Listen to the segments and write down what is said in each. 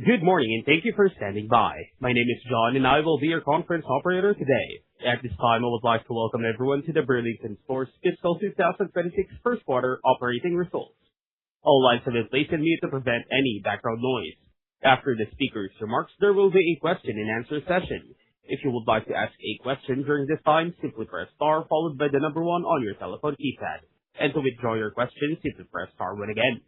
Good morning, and thank you for standing by. My name is John, and I will be your conference operator today. At this time, I would like to welcome everyone to the Burlington Stores Fiscal 2026 First Quarter Operating Results. All lines have been placed on mute to prevent any background noise. After the speaker's remarks, there will be a question-and-answer session. If you would like to ask a question during this time, simply press star followed by the number 1 on your telephone keypad. And to withdraw your question, simply press star 1 again.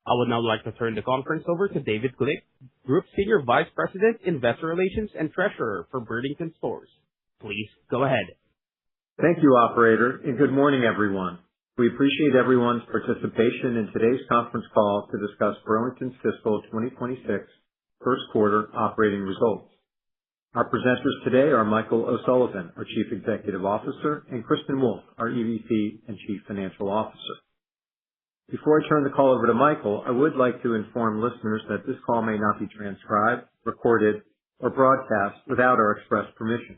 I would now like to turn the conference over to David Glick, Group Senior Vice President, Investor Relations and Treasurer for Burlington Stores. Please go ahead. Thank you, operator, and good morning, everyone. We appreciate everyone's participation in today's conference call to discuss Burlington's fiscal 2026 first quarter operating results. Our presenters today are Michael O'Sullivan, our Chief Executive Officer, and Kristen Wolf, our EVP and Chief Financial Officer. Before I turn the call over to Michael, I would like to inform listeners that this call may not be transcribed, recorded, or broadcast without our express permission.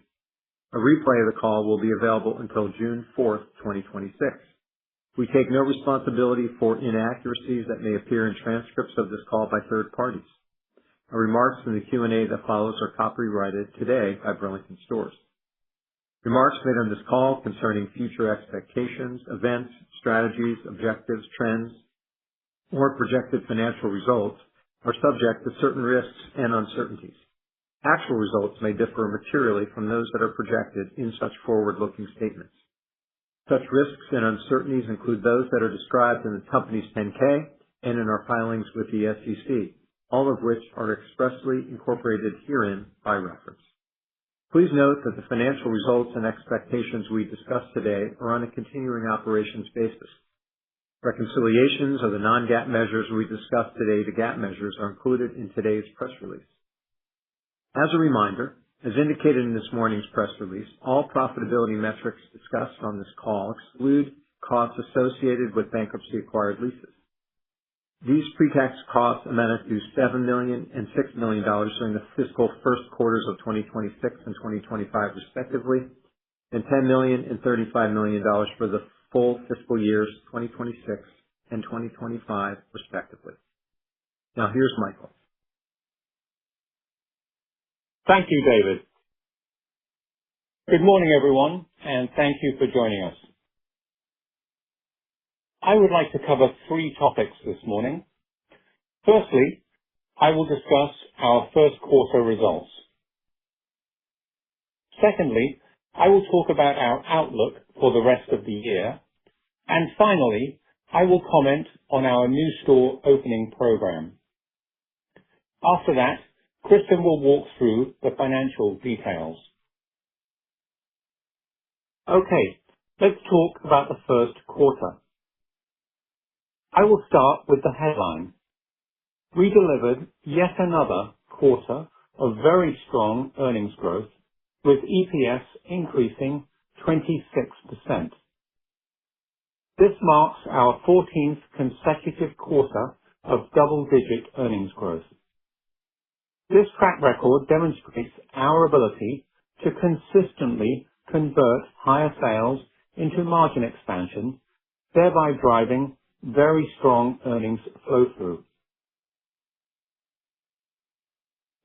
A replay of the call will be available until June 4th, 2026. We take no responsibility for inaccuracies that may appear in transcripts of this call by third parties. Our remarks in the Q&A that follows are copyrighted today by Burlington Stores. Remarks made on this call concerning future expectations, events, strategies, objectives, trends, or projected financial results are subject to certain risks and uncertainties. Actual results may differ materially from those that are projected in such forward-looking statements. Such risks and uncertainties include those that are described in the company's 10-K and in our filings with the SEC, all of which are expressly incorporated herein by reference. Please note that the financial results and expectations we discuss today are on a continuing operations basis. Reconciliations of the non-GAAP measures we discuss today to GAAP measures are included in today's press release. As a reminder, as indicated in this morning's press release, all profitability metrics discussed on this call exclude costs associated with bankruptcy-acquired leases. These pre-tax costs amounted to $7 million and $6 million during the fiscal first quarters of 2026 and 2025 respectively, and $10 million and $35 million for the full fiscal years 2026 and 2025 respectively. Now here's Michael. Thank you, David. Good morning, everyone, and thank you for joining us. I would like to cover 3 topics this morning. Firstly, I will discuss our first quarter results. Secondly, I will talk about our outlook for the rest of the year. And finally, I will comment on our new store opening program. After that, Kristen will walk through the financial details. Okay, let's talk about the first quarter. I will start with the headline. We delivered yet another quarter of very strong earnings growth, with EPS increasing 26%. This marks our 14th consecutive quarter of double-digit earnings growth. This track record demonstrates our ability to consistently convert higher sales into margin expansion, thereby driving very strong earnings flow-through.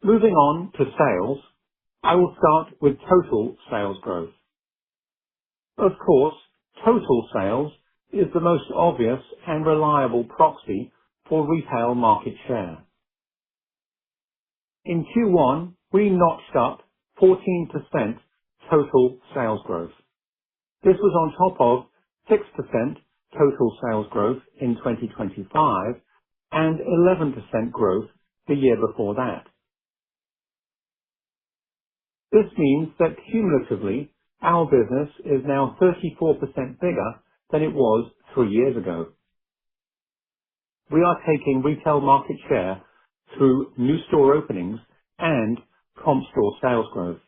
Moving on to sales, I will start with total sales growth. Of course, total sales is the most obvious and reliable proxy for retail market share. In Q1, we notched up 14% total sales growth. This was on top of 6% total sales growth in 2025 and 11% growth the year before that. This means that cumulatively, our business is now 34% bigger than it was 3 years ago. We are taking retail market share through new store openings and comp store sales growth.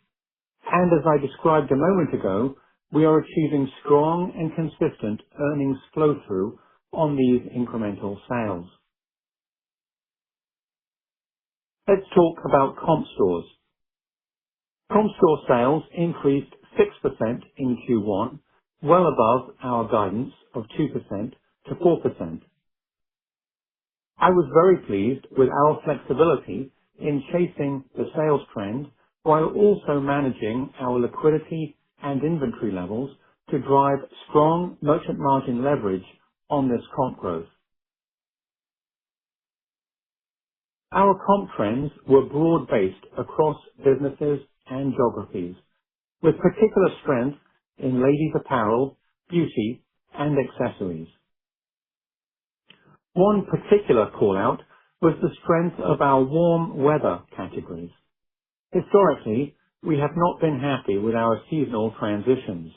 And as I described a moment ago, we are achieving strong and consistent earnings flow-through on these incremental sales. Let's talk about comp stores. Comp store sales increased 6% in Q1, well above our guidance of 2% to 4%. I was very pleased with our flexibility in chasing the sales trend while also managing our liquidity and inventory levels to drive strong merchant margin leverage on this comp growth. Our comp trends were broad-based across businesses and geographies, with particular strength in ladies apparel, beauty, and accessories. One particular call-out was the strength of our warm weather categories. Historically, we have not been happy with our seasonal transitions.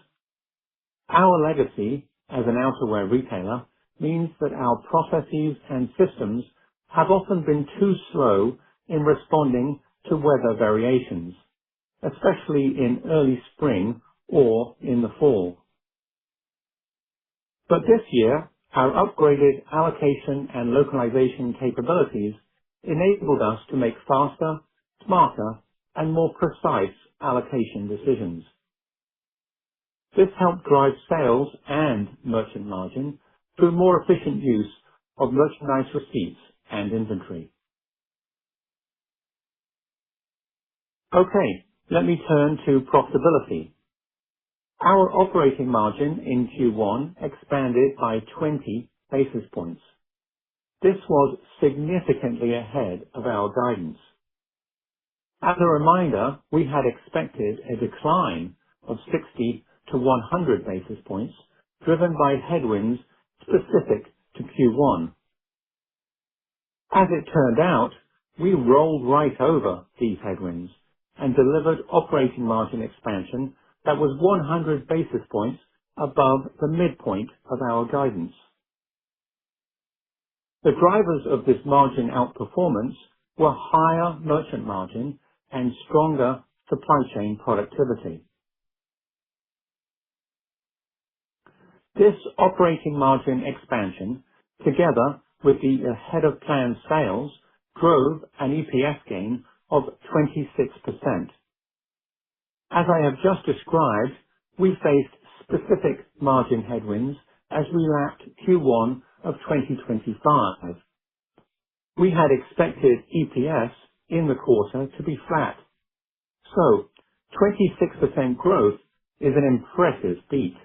Our legacy as an outerwear retailer means that our processes and systems have often been too slow in responding to weather variations, especially in early spring or in the fall. But this year, our upgraded allocation and localization capabilities enabled us to make faster, smarter, and more precise allocation decisions. This helped drive sales and merchant margin through more efficient use of merchandise receipts and inventory. Okay, let me turn to profitability. Our operating margin in Q1 expanded by 20 basis points. This was significantly ahead of our guidance. As a reminder, we had expected a decline of 60 to 100 basis points driven by headwinds specific to Q1. As it turned out, we rolled right over these headwinds and delivered operating margin expansion that was 100 basis points above the midpoint of our guidance. The drivers of this margin outperformance were higher merchant margin and stronger supply chain productivity. This operating margin expansion, together with the ahead-of-plan sales, drove an EPS gain of 26%. As I have just described, we faced specific margin headwinds as we lapped Q1 of 2025. We had expected EPS in the quarter to be flat. So, 26% growth is an impressive feat.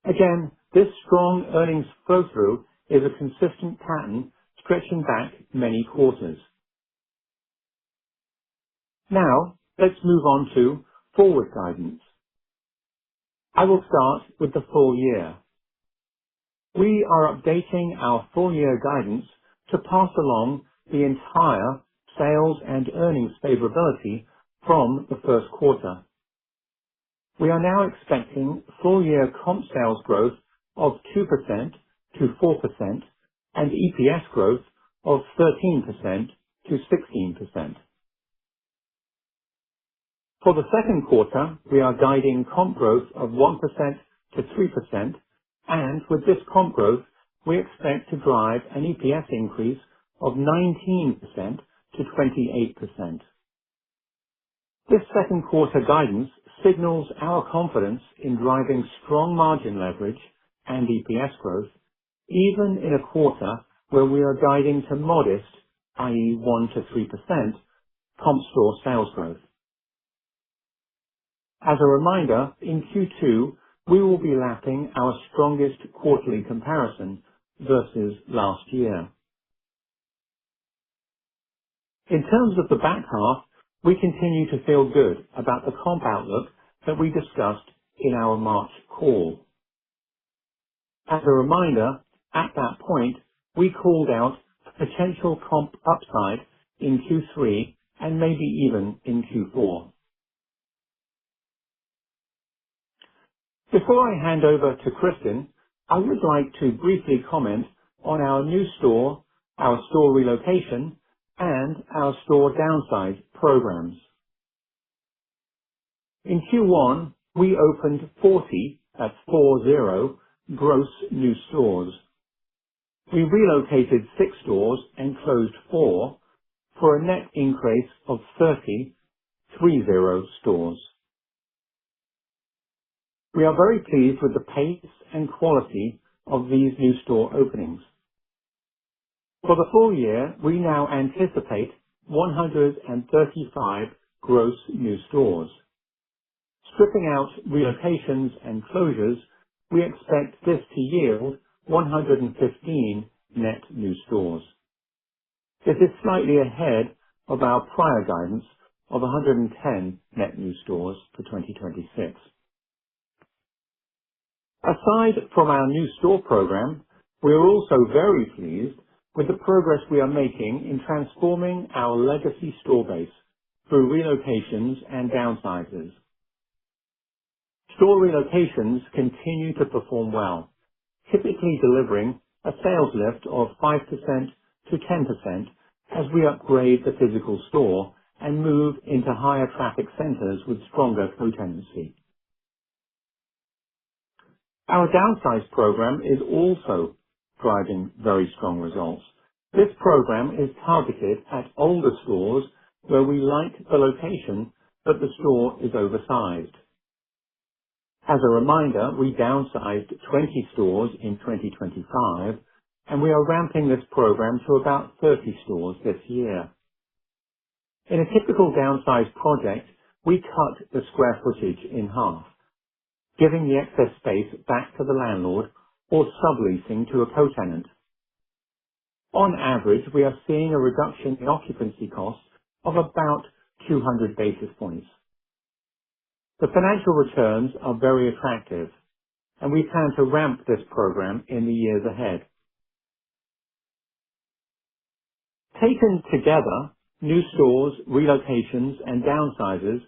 Again, this strong earnings flow-through is a consistent pattern stretching back many quarters. Now, let's move on to forward guidance. I will start with the full year. We are updating our full year guidance to pass along the entire sales and earnings favorability from the first quarter. We are now expecting full year comp sales growth of 2% to 4% and EPS growth of 13% to 16%. For the second quarter, we are guiding comp growth of 1% to 3%, and with this comp growth, we expect to drive an EPS increase of 19% to 28%. This second quarter guidance signals our confidence in driving strong margin leverage and EPS growth, even in a quarter where we are guiding to modest, i.e. 1 to 3%, comp store sales growth. As a reminder, in Q2, we will be lapping our strongest quarterly comparison versus last year. In terms of the back half, we continue to feel good about the comp outlook that we discussed in our March call. As a reminder, at that point, we called out potential comp upside in Q3 and maybe even in Q4. Before I hand over to Kristen, I would like to briefly comment on our new store, our store relocation, and our store downsize programs. In Q1, we opened 40, that's 40, gross new stores. We relocated 6 stores and closed 4 for a net increase of 30 stores. We are very pleased with the pace and quality of these new store openings. For the full year, we now anticipate 135 gross new stores. Stripping out relocations and closures, we expect this to yield 115 net new stores. This is slightly ahead of our prior guidance of 110 net new stores for 2026. Aside from our new store program, we are also very pleased with the progress we are making in transforming our legacy store base through relocations and downsizes. Store relocations continue to perform well, typically delivering a sales lift of 5% to 10% as we upgrade the physical store and move into higher traffic centers with stronger co-tenancy. Our downsize program is also driving very strong results. This program is targeted at older stores where we like the location, but the store is oversized. As a reminder, we downsized 20 stores in 2025, and we are ramping this program to about 30 stores this year. In a typical downsize project, we cut the square footage in half, giving the excess space back to the landlord or subleasing to a co-tenant. On average, we are seeing a reduction in occupancy costs of about 200 basis points. The financial returns are very attractive, and we plan to ramp this program in the years ahead. Taken together, new stores, relocations, and downsizes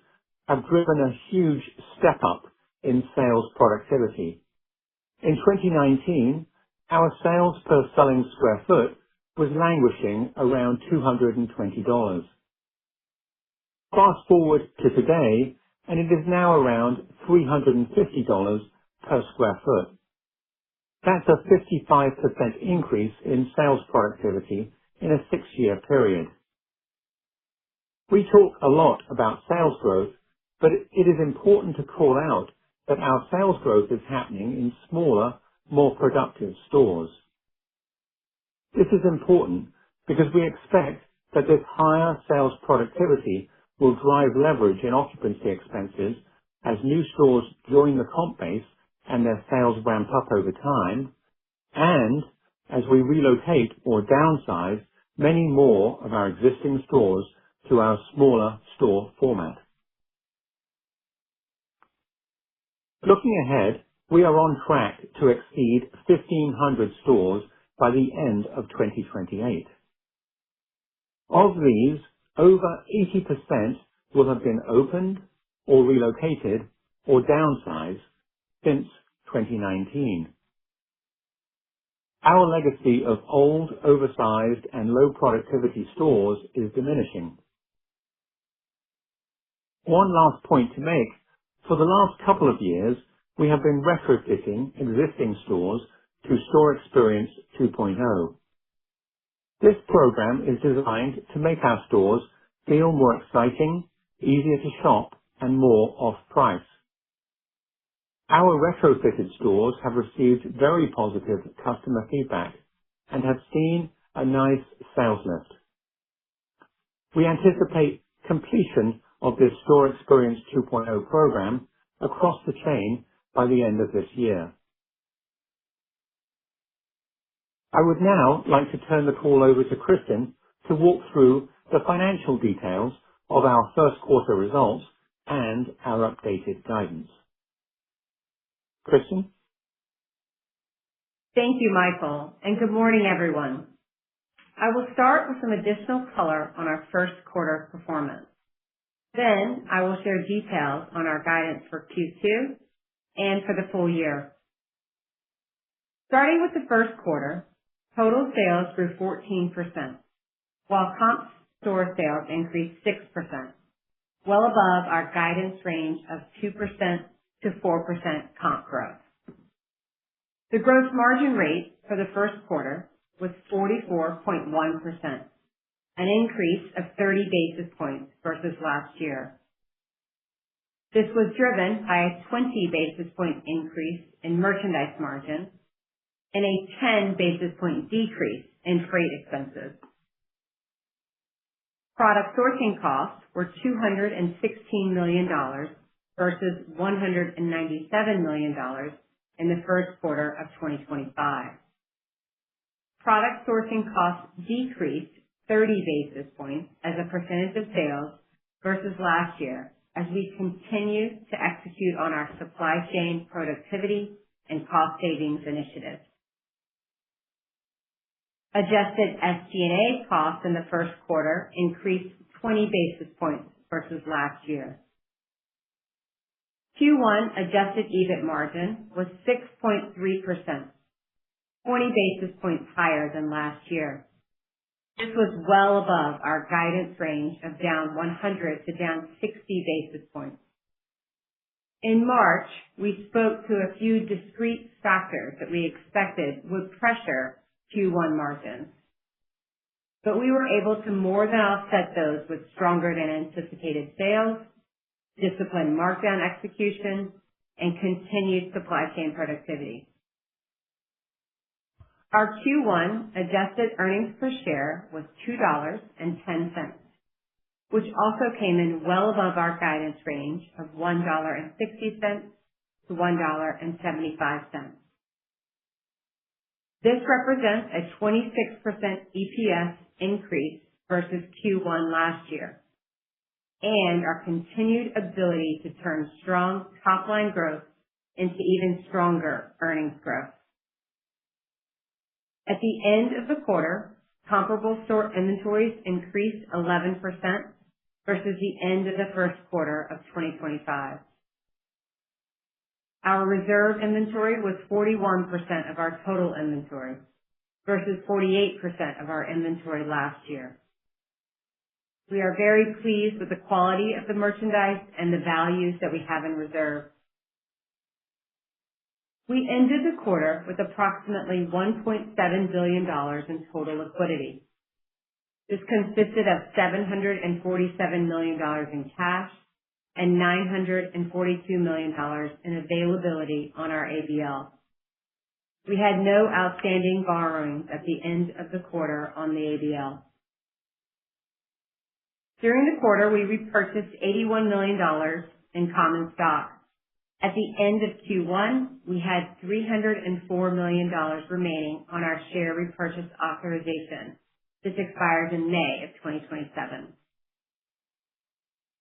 have driven a huge step up in sales productivity. In 2019, our sales per selling square foot was languishing around $220. Fast forward to today, and it is now around $350 per square foot. That's a 55% increase in sales productivity in a 6-year period. We talk a lot about sales growth, but it is important to call out that our sales growth is happening in smaller, more productive stores. This is important because we expect that this higher sales productivity will drive leverage in occupancy expenses as new stores join the comp base and their sales ramp up over time, and as we relocate or downsize many more of our existing stores to our smaller store format. Looking ahead, we are on track to exceed 1,500 stores by the end of 2028. Of these, over 80% will have been opened or relocated or downsized since 2019. Our legacy of old, oversized, and low productivity stores is diminishing. One last point to make. For the last couple of years, we have been retrofitting existing stores to Store Experience 2.0. This program is designed to make our stores feel more exciting, easier to shop, and more off-price. Our retrofitted stores have received very positive customer feedback and have seen a nice sales lift. We anticipate completion of this Store Experience 2.0 program across the chain by the end of this year. I would now like to turn the call over to Kristen to walk through the financial details of our first quarter results and our updated guidance. Kristen? Thank you, Michael, and good morning, everyone. I will start with some additional color on our first quarter performance. Then I will share details on our guidance for Q2 and for the full year. Starting with the first quarter, total sales grew 14%, while comp store sales increased 6%, well above our guidance range of 2% to 4% comp growth. The gross margin rate for the first quarter was 44.1%, an increase of 30 basis points versus last year. This was driven by a 20 basis point increase in merchandise margin and a 10 basis point decrease in freight expenses. Product sourcing costs were $216 million versus $197 million in the first quarter of 2025. Product sourcing costs decreased 30 basis points as a percentage of sales versus last year as we continue to execute on our supply chain productivity and cost savings initiatives. Adjusted SG&A costs in the first quarter increased 20 basis points versus last year. Q1 adjusted EBIT margin was 6.3%, 20 basis points higher than last year. This was well above our guidance range of down 100 to down 60 basis points. In March, we spoke to a few discrete factors that we expected would pressure Q1 margins, but we were able to more than offset those with stronger than anticipated sales, disciplined markdown execution, and continued supply chain productivity. Our Q1 adjusted earnings per share was $2.10, which also came in well above our guidance range of $1.60 to $1.75. This represents a 26% EPS increase versus Q1 last year and our continued ability to turn strong top-line growth into even stronger earnings growth. At the end of the quarter, comparable store inventories increased 11% versus the end of the first quarter of 2025. Our reserve inventory was 41% of our total inventory versus 48% of our inventory last year. We are very pleased with the quality of the merchandise and the values that we have in reserve. We ended the quarter with approximately $1.7 billion in total liquidity. This consisted of $747 million in cash and $942 million in availability on our ABL. We had no outstanding borrowings at the end of the quarter on the ABL. During the quarter, we repurchased $81 million in common stock. At the end of Q1, we had $304 million remaining on our share repurchase authorization. This expires in May of 2027.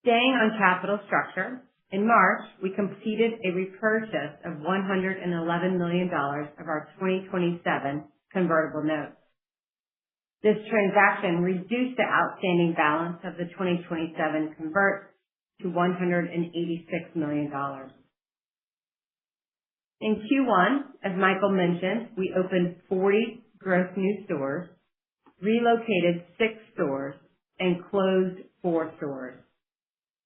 Staying on capital structure, in March, we completed a repurchase of $111 million of our 2027 convertible notes. This transaction reduced the outstanding balance of the 2027 converts to $186 million. In Q1, as Michael mentioned, we opened 40 gross new stores, relocated 6 stores, and closed 4 stores.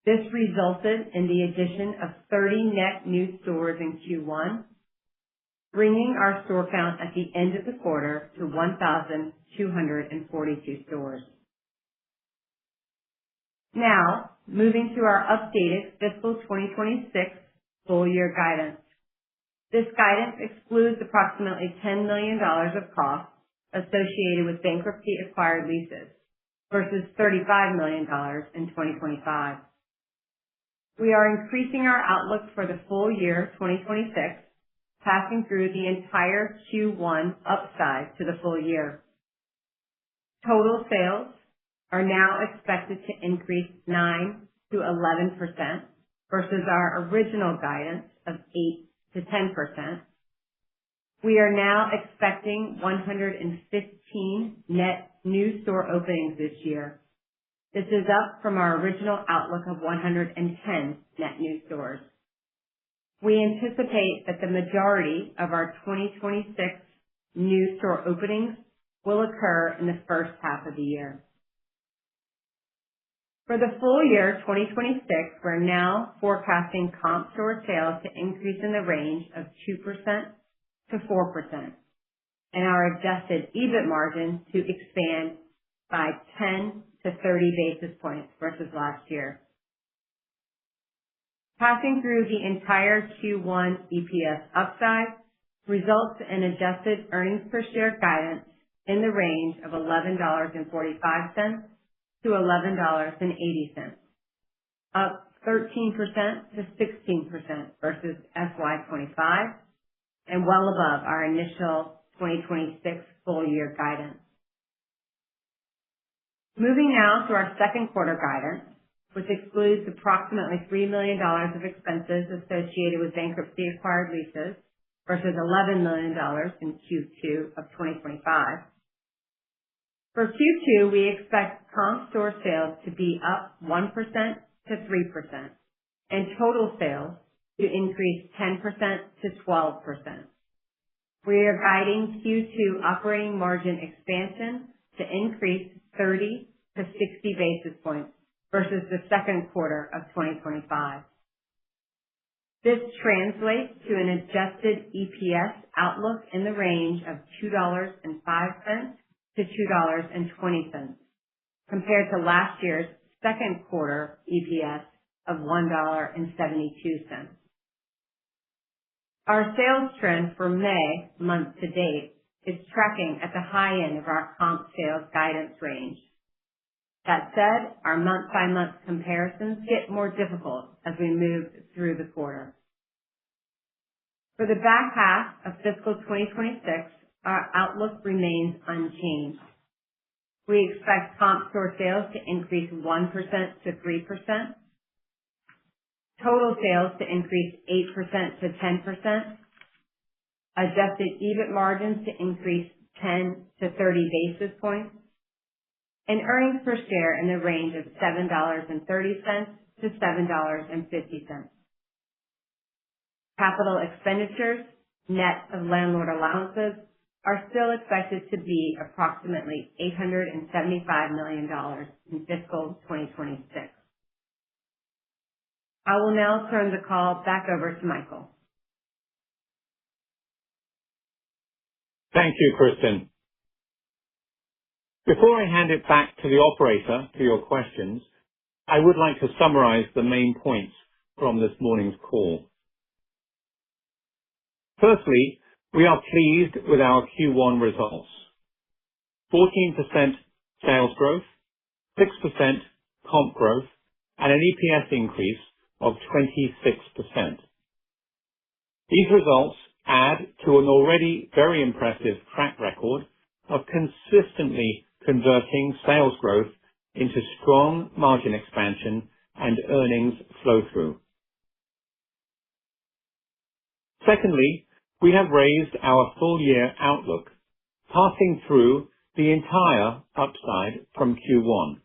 This resulted in the addition of 30 net new stores in Q1, bringing our store count at the end of the quarter to 1,242 stores. Now, moving to our updated fiscal 2026 full year guidance. This guidance excludes approximately $10 million of costs associated with bankruptcy acquired leases versus $35 million in 2025. We are increasing our outlook for the full year 2026, passing through the entire Q1 upside to the full year. Total sales are now expected to increase 9 to 11% versus our original guidance of 8 to 10%. We are now expecting 115 net new store openings this year. This is up from our original outlook of 110 net new stores. We anticipate that the majority of our 2026 new store openings will occur in the first half of the year. For the full year 2026, we're now forecasting comp store sales to increase in the range of 2% to 4%, and our adjusted EBIT margin to expand by 10 to 30 basis points versus last year. Passing through the entire Q1 EPS upside, results in adjusted earnings per share guidance in the range of $11.45 to $11.80, up 13% to 16% versus FY25, and well above our initial 2026 full year guidance. Moving now to our second quarter guidance, which excludes approximately $3 million of expenses associated with bankruptcy acquired leases versus $11 million in Q2 of 2025. For Q2, we expect comp store sales to be up 1% to 3% and total sales to increase 10% to 12%. We are guiding Q2 operating margin expansion to increase 30 to 60 basis points versus the second quarter of 2025. This translates to an adjusted EPS outlook in the range of $2.05 to $2.20, compared to last year's second quarter EPS of $1.72. Our sales trend for May month to date is tracking at the high end of our comp sales guidance range. That said, our month-by-month comparisons get more difficult as we move through the quarter. For the back half of fiscal 2026, our outlook remains unchanged. We expect comp store sales to increase 1% to 3%, total sales to increase 8% to 10%, adjusted EBIT margins to increase 10 to 30 basis points, and earnings per share in the range of $7.30 to $7.50. Capital expenditures, net of landlord allowances, are still expected to be approximately $875 million in fiscal 2026. I will now turn the call back over to Michael. Thank you, Kristen. Before I hand it back to the operator for your questions, I would like to summarize the main points from this morning's call. Firstly, we are pleased with our Q1 results. 14% sales growth, 6% comp growth, and an EPS increase of 26%. These results add to an already very impressive track record of consistently converting sales growth into strong margin expansion and earnings flow-through. Secondly, we have raised our full-year outlook, passing through the entire upside from Q1.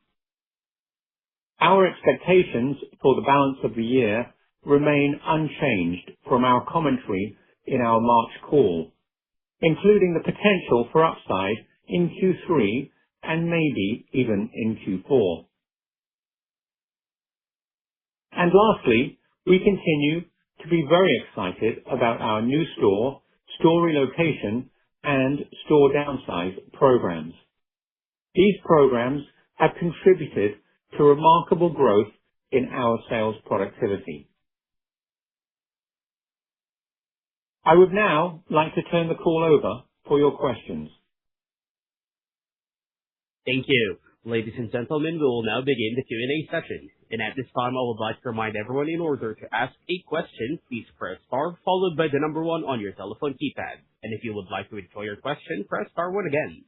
Our expectations for the balance of the year remain unchanged from our commentary in our March call, including the potential for upside in Q3 and maybe even in Q4. And lastly, we continue to be very excited about our new store relocation, and store downsize programs. These programs have contributed to remarkable growth in our sales productivity. I would now like to turn the call over for your questions. Thank you. Ladies and gentlemen, we will now begin the Q&A session. And at this time, I would like to remind everyone, in order to ask a question, please press star followed by the number 1 on your telephone keypad. And if you would like to withdraw your question, press star 1 again.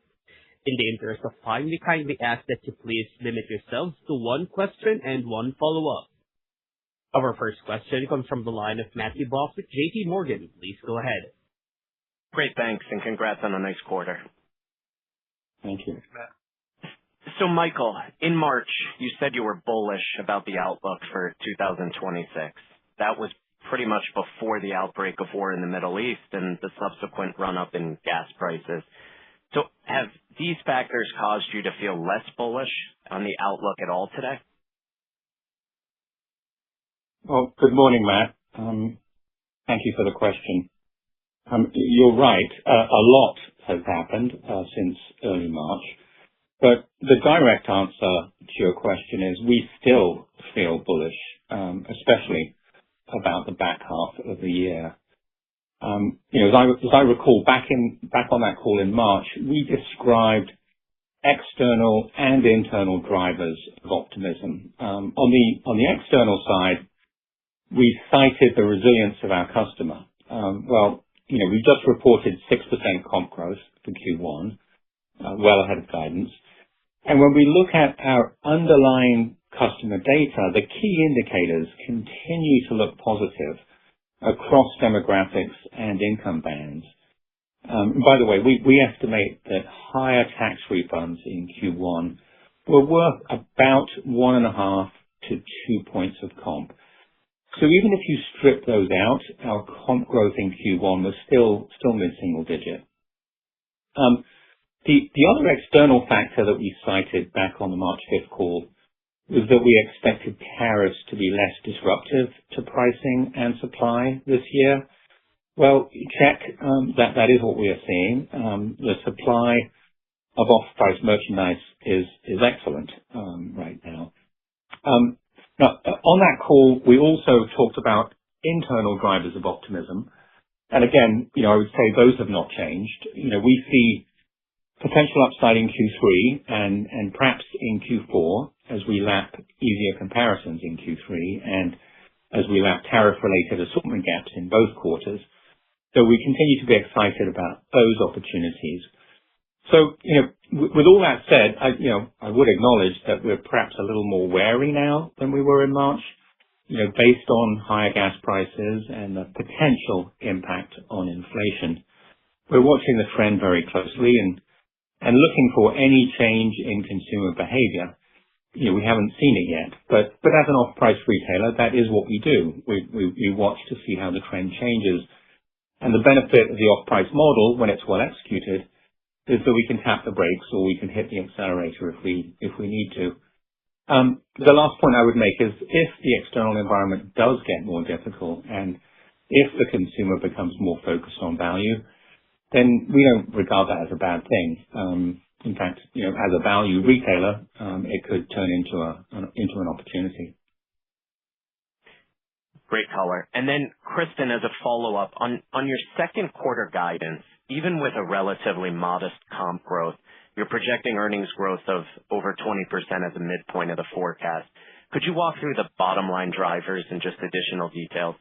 In the interest of time, we kindly ask that you please limit yourselves to 1 question and 1 follow-up. Our first question comes from the line of Matthew Boss with JP Morgan. Please go ahead. Great, thanks, and congrats on a nice quarter. Thank you. So, Michael, in March, you said you were bullish about the outlook for 2026. That was pretty much before the outbreak of war in the Middle East and the subsequent run-up in gas prices. So have these factors caused you to feel less bullish on the outlook at all today? Well, good morning, Matt. Thank you for the question. You're right. A lot has happened since early March. But the direct answer to your question is we still feel bullish, especially about the back half of the year. I recall, back on that call in March, we described external and internal drivers of optimism. On the external side, we cited the resilience of our customer. We just reported 6% comp growth for Q1, well ahead of guidance. And when we look at our underlying customer data, the key indicators continue to look positive across demographics and income bands. By the way, we estimate that higher tax refunds in Q1 were worth about 1.5 to 2 points of comp. So even if you strip those out, our comp growth in Q1 was still mid-single digit. The other external factor that we cited back on the March 5th call was that we expected tariffs to be less disruptive to pricing and supply this year. Well, check, that is what we are seeing. The supply of off-price merchandise is excellent right now. Now, on that call, we also talked about internal drivers of optimism. And again, I would say those have not changed. We see potential upside in Q3 and perhaps in Q4 as we lap easier comparisons in Q3 and as we lap tariff-related assortment gaps in both quarters. So we continue to be excited about those opportunities. So, with all that said, I would acknowledge that we're perhaps a little more wary now than we were in March, based on higher gas prices and the potential impact on inflation. We're watching the trend very closely and looking for any change in consumer behavior. We haven't seen it yet, but as an off-price retailer, that is what we do. We watch to see how the trend changes. And the benefit of the off-price model, when it's well executed, is that we can tap the brakes or we can hit the accelerator if we need to. The last point I would make is if the external environment does get more difficult and if the consumer becomes more focused on value, then we don't regard that as a bad thing. In fact, as a value retailer, it could turn into an opportunity. Great color. And then, Kristen, as a follow-up, on your second quarter guidance, even with a relatively modest comp growth, you're projecting earnings growth of over 20% as a midpoint of the forecast. Could you walk through the bottom line drivers and just additional details?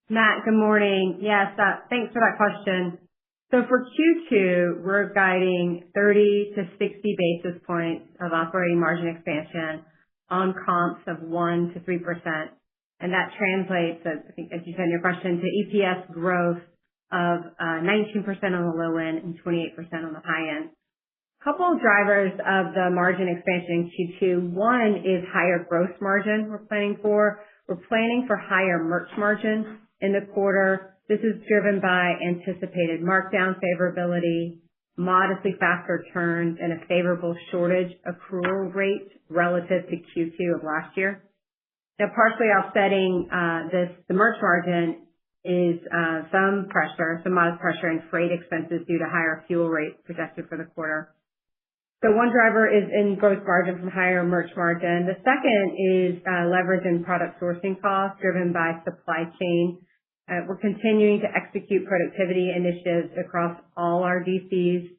Matt, good morning. Yes, thanks for that question. So for Q2, we're guiding 30 to 60 basis points of operating margin expansion on comps of 1 to 3%. And that translates, I think, as you said in your question, to EPS growth of 19% on the low end and 28% on the high end. A couple of drivers of the margin expansion in Q2. One is higher gross margin we're planning for. We're planning for higher merch margin in the quarter. This is driven by anticipated markdown favorability, modestly faster turns, and a favorable shortage accrual rate relative to Q2 of last year. Now, partially offsetting the merch margin is some modest pressure in freight expenses due to higher fuel rates projected for the quarter. So one driver is in gross margin from higher merch margin. The second is leverage in product sourcing costs driven by supply chain. We're continuing to execute productivity initiatives across all our DCs.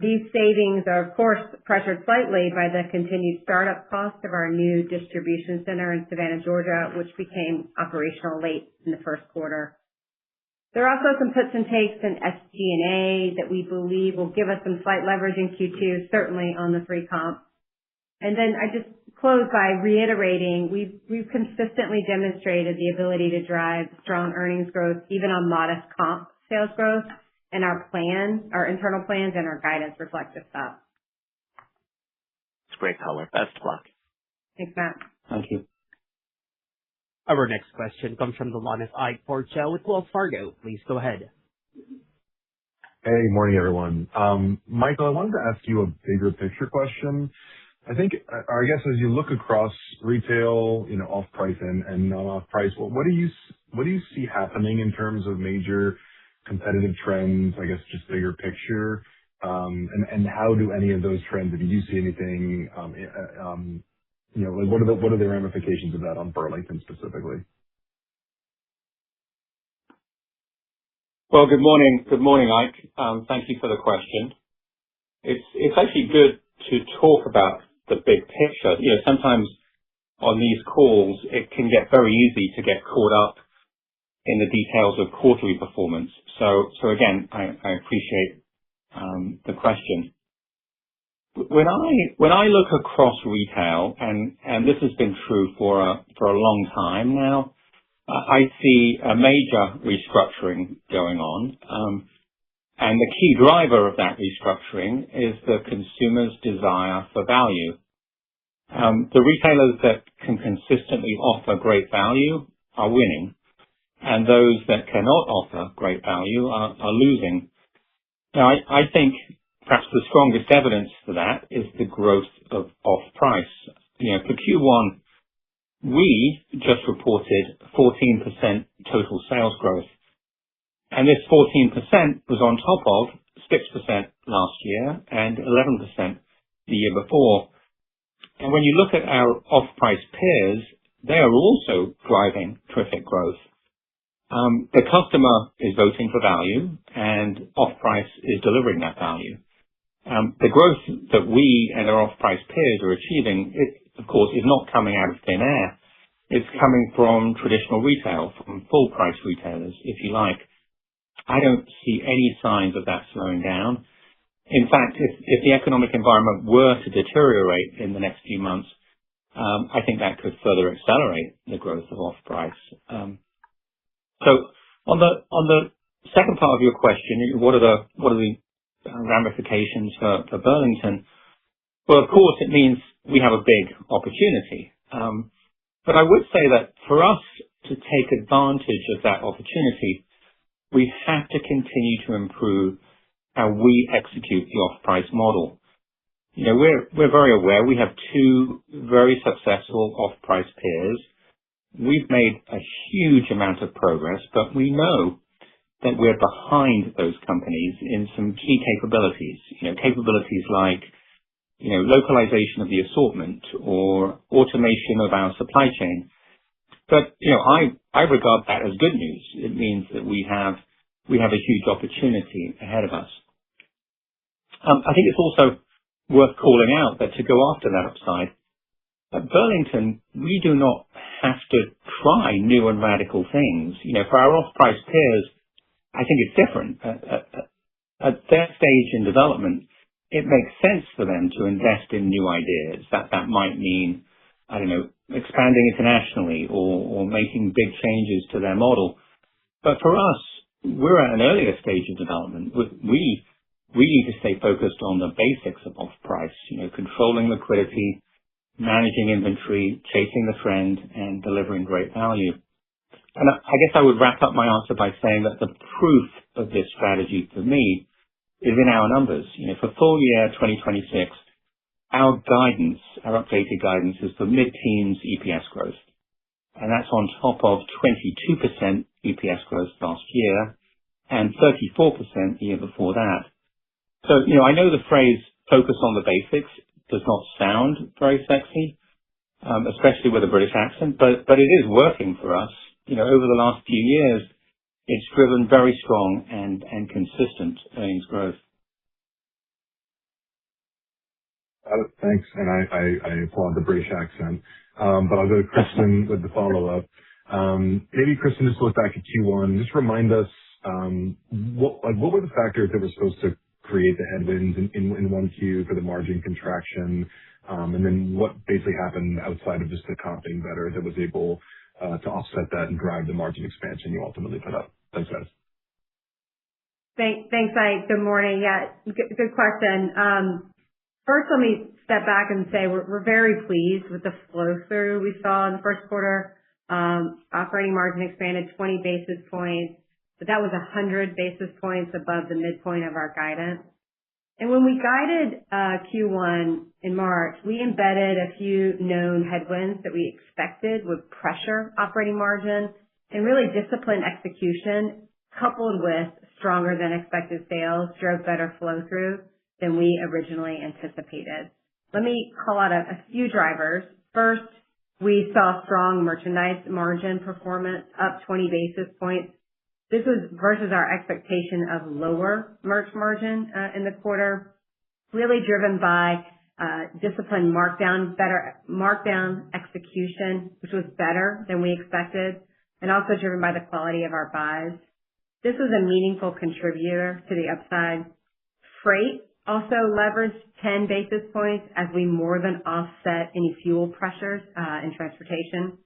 These savings are, of course, pressured slightly by the continued startup cost of our new distribution center in Savannah, Georgia, which became operational late in the first quarter. There are also some puts and takes in SG&A that we believe will give us some slight leverage in Q2, certainly on the free comp. And then I just close by reiterating, we've consistently demonstrated the ability to drive strong earnings growth, even on modest comp sales growth. And our internal plans and our guidance reflect this stuff. It's great color. Best of luck. Thanks, Matt. Thank you. Our next question comes from the line of Ike Boruchow with Wells Fargo. Please go ahead. Hey, morning, everyone. Michael, I wanted to ask you a bigger picture question. I guess as you look across retail, off-price and non-off-price, what do you see happening in terms of major competitive trends, I guess just bigger picture, and how do any of those trends, if you do see anything, what are the ramifications of that on Burlington specifically? Well, good morning. Good morning, Ike. Thank you for the question. It's actually good to talk about the big picture. Sometimes on these calls, it can get very easy to get caught up in the details of quarterly performance. So again, I appreciate the question. When I look across retail, and this has been true for a long time now, I see a major restructuring going on. And the key driver of that restructuring is the consumer's desire for value. The retailers that can consistently offer great value are winning, and those that cannot offer great value are losing. Now, I think perhaps the strongest evidence for that is the growth of off-price. For Q1, we just reported 14% total sales growth. And this 14% was on top of 6% last year and 11% the year before. And when you look at our off-price peers, they are also driving terrific growth. The customer is voting for value, and off-price is delivering that value. The growth that we and our off-price peers are achieving, of course, is not coming out of thin air. It's coming from traditional retail, from full-price retailers, if you like. I don't see any signs of that slowing down. In fact, if the economic environment were to deteriorate in the next few months, I think that could further accelerate the growth of off-price. So on the second part of your question, what are the ramifications for Burlington? Well, of course, it means we have a big opportunity. But I would say that for us to take advantage of that opportunity, we have to continue to improve how we execute the off-price model. We're very aware we have two very successful off-price peers. We've made a huge amount of progress, but we know that we're behind those companies in some key capabilities. Capabilities like localization of the assortment or automation of our supply chain. But I regard that as good news. It means that we have a huge opportunity ahead of us. I think it's also worth calling out that to go after that upside, at Burlington, we do not have to try new and radical things. For our off-price peers, I think it's different. At their stage in development, it makes sense for them to invest in new ideas. That might mean, expanding internationally or making big changes to their model. But for us, we're at an earlier stage of development. We need to stay focused on the basics of off-price, controlling liquidity, managing inventory, chasing the trend, and delivering great value. And I guess I would wrap up my answer by saying that the proof of this strategy for me is in our numbers. For full year 2026, our updated guidance is for mid-teens EPS growth. And that's on top of 22% EPS growth last year and 34% the year before that. So, I know the phrase focus on the basics does not sound very sexy, especially with a British accent, but it is working for us. Over the last few years, it's driven very strong and consistent earnings growth. Thanks, and I applaud the British accent. But I'll go to Kristen with the follow-up. Maybe Kristen, just look back at Q1. Just remind us what were the factors that were supposed to create the headwinds in 1Q for the margin contraction, and then what basically happened outside of just the comp being better that was able to offset that and drive the margin expansion you ultimately put up. Thanks, guys. Thanks, Ike. Good morning. Yeah, good question. First, let me step back and say we're very pleased with the flow-through we saw in the first quarter. Operating margin expanded 20 basis points, but that was 100 basis points above the midpoint of our guidance. And when we guided Q1 in March, we embedded a few known headwinds that we expected would pressure operating margin, and really disciplined execution coupled with stronger than expected sales drove better flow-through than we originally anticipated. Let me call out a few drivers. First, we saw strong merchandise margin performance up 20 basis points. This was versus our expectation of lower merch margin in the quarter, really driven by disciplined better markdown execution, which was better than we expected, and also driven by the quality of our buys. This was a meaningful contributor to the upside. Freight also leveraged 10 basis points as we more than offset any fuel pressures in transportation.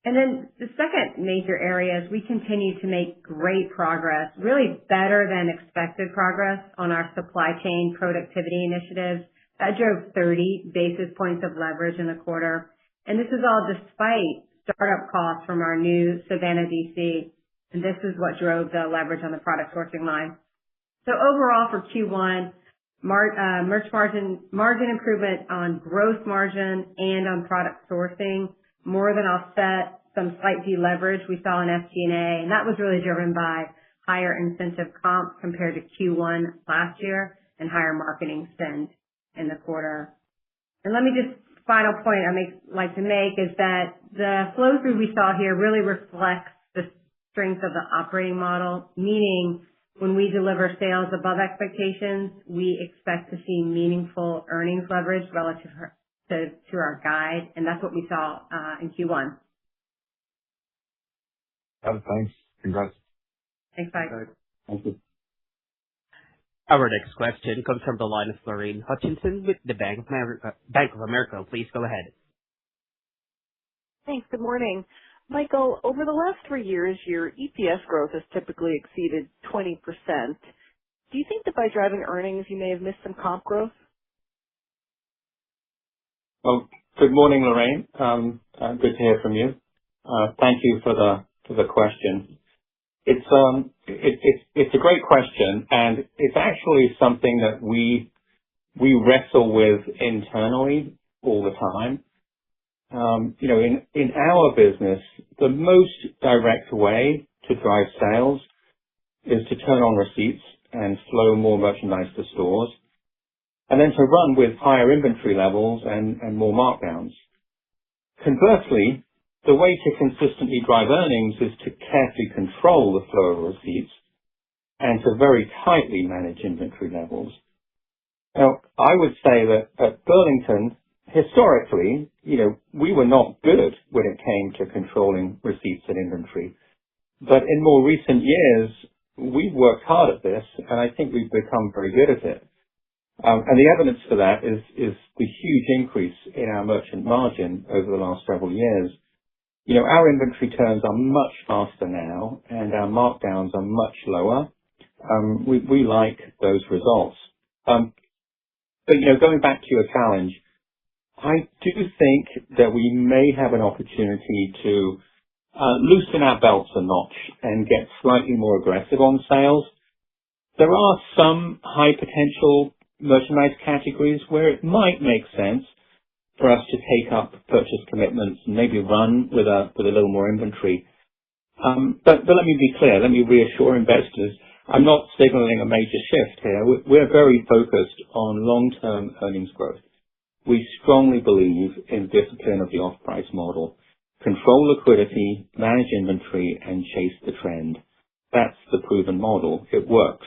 And then the second major area is we continue to make great progress, really better than expected progress on our supply chain productivity initiatives. That drove 30 basis points of leverage in the quarter. And this is all despite startup costs from our new Savannah DC. And this is what drove the leverage on the product sourcing line. So overall for Q1, merch margin improvement on gross margin and on product sourcing more than offset some slight deleverage we saw in SG&A, and that was really driven by higher incentive comp compared to Q1 last year and higher marketing spend in the quarter. And let me just, final point like to make is that the flow through we saw here really reflects the strength of the operating model, meaning when we deliver sales above expectations, we expect to see meaningful earnings leverage relative to our guide, and that's what we saw in Q1. Thanks. Congrats. Thanks, Mike. Thank you. Our next question comes from the line of Lorraine Hutchinson with the Bank of America. Please go ahead. Thanks. Good morning. Michael, over the last 3 years, your EPS growth has typically exceeded 20%. Do you think that by driving earnings, you may have missed some comp growth? Well, good morning, Lorraine. Good to hear from you. Thank you for the question. It's a great question, and it's actually something that we wrestle with internally all the time. In our business, the most direct way to drive sales is to turn on receipts and flow more merchandise to stores, and then to run with higher inventory levels and more markdowns. Conversely, the way to consistently drive earnings is to carefully control the flow of receipts and to very tightly manage inventory levels. Now, I would say that at Burlington, historically, we were not good when it came to controlling receipts and inventory. But in more recent years, we've worked hard at this, and I think we've become very good at it. And the evidence for that is the huge increase in our merchant margin over the last several years. Our inventory turns are much faster now, and our markdowns are much lower. We like those results. But going back to your challenge, I do think that we may have an opportunity to loosen our belts a notch and get slightly more aggressive on sales. There are some high potential merchandise categories where it might make sense for us to take up purchase commitments and maybe run with a little more inventory. But let me be clear. Let me reassure investors. I'm not signaling a major shift here. We're very focused on long-term earnings growth. We strongly believe in discipline of the off-price model. Control liquidity, manage inventory, and chase the trend. That's the proven model. It works.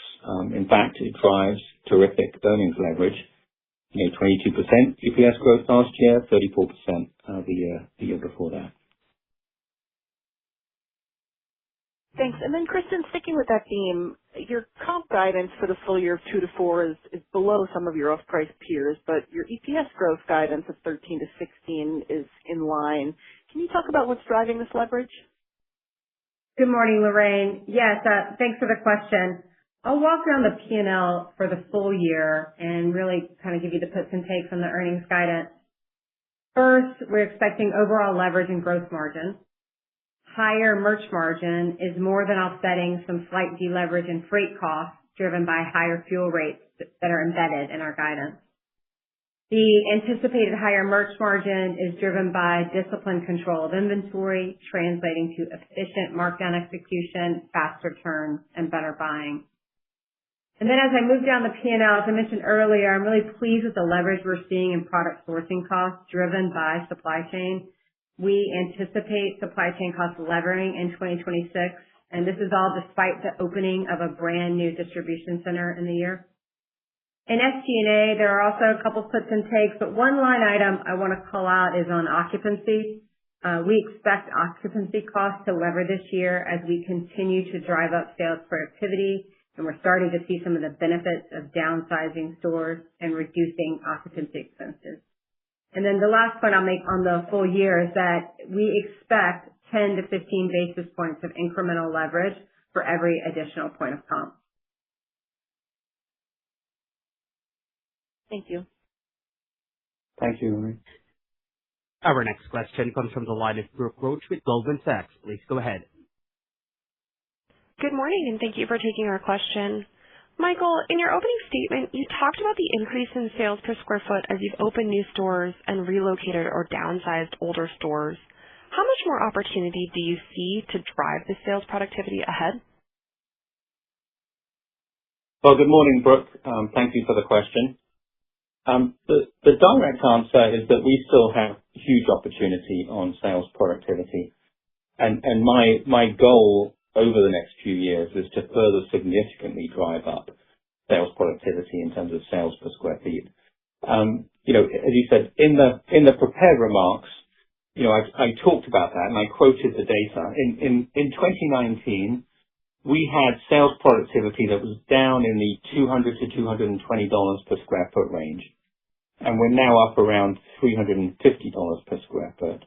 In fact, it drives terrific earnings leverage. 22% EPS growth last year, 34% the year before that. Thanks. And then, Kristen, sticking with that theme, your comp guidance for the full year of 2 to 4 is below some of your off-price peers, but your EPS growth guidance of 13 to 16 is in line. Can you talk about what's driving this leverage? Good morning, Lorraine. Yes, thanks for the question. I'll walk down the P&L for the full year and really kind of give you the puts and takes on the earnings guidance. First, we're expecting overall leverage in gross margin. Higher merch margin is more than offsetting some slight deleverage in freight costs driven by higher fuel rates that are embedded in our guidance. The anticipated higher merch margin is driven by disciplined control of inventory, translating to efficient markdown execution, faster turns, and better buying. And then as I move down the P&L, as I mentioned earlier, I'm really pleased with the leverage we're seeing in product sourcing costs driven by supply chain. We anticipate supply chain costs levering in 2026 And this is all despite the opening of a brand new distribution center in the year. In SG&A, there are also a couple puts and takes, but one line item I want to call out is on occupancy. We expect occupancy costs to lever this year as we continue to drive up sales productivity, and we're starting to see some of the benefits of downsizing stores and reducing occupancy expenses. And then the last point I'll make on the full year is that we expect 10 to 15 basis points of incremental leverage for every additional point of comp. Thank you. Thank you, Marie. Our next question comes from the line of Brooke Roach with Goldman Sachs. Please go ahead. Good morning, and thank you for taking our question. Michael, in your opening statement, you talked about the increase in sales per square foot as you've opened new stores and relocated or downsized older stores. How much more opportunity do you see to drive the sales productivity ahead? Well, good morning, Brooke. Thank you for the question. The direct answer is that we still have huge opportunity on sales productivity. And my goal over the next few years is to further significantly drive up sales productivity in terms of sales per square feet. As you said, in the prepared remarks, I talked about that and I quoted the data. In 2019, we had sales productivity that was down in the $200 to $220 per square foot range. And we're now up around $350 per square foot.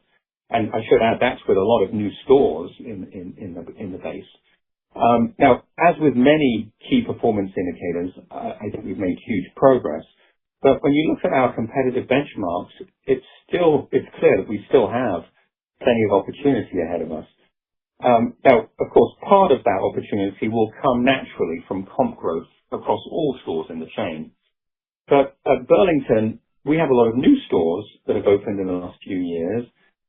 And I should add that's with a lot of new stores in the base. Now, as with many key performance indicators, I think we've made huge progress. But when you look at our competitive benchmarks, it's clear that we still have plenty of opportunity ahead of us. Now, of course, part of that opportunity will come naturally from comp growth across all stores in the chain. But at Burlington, we have a lot of new stores that have opened in the last few years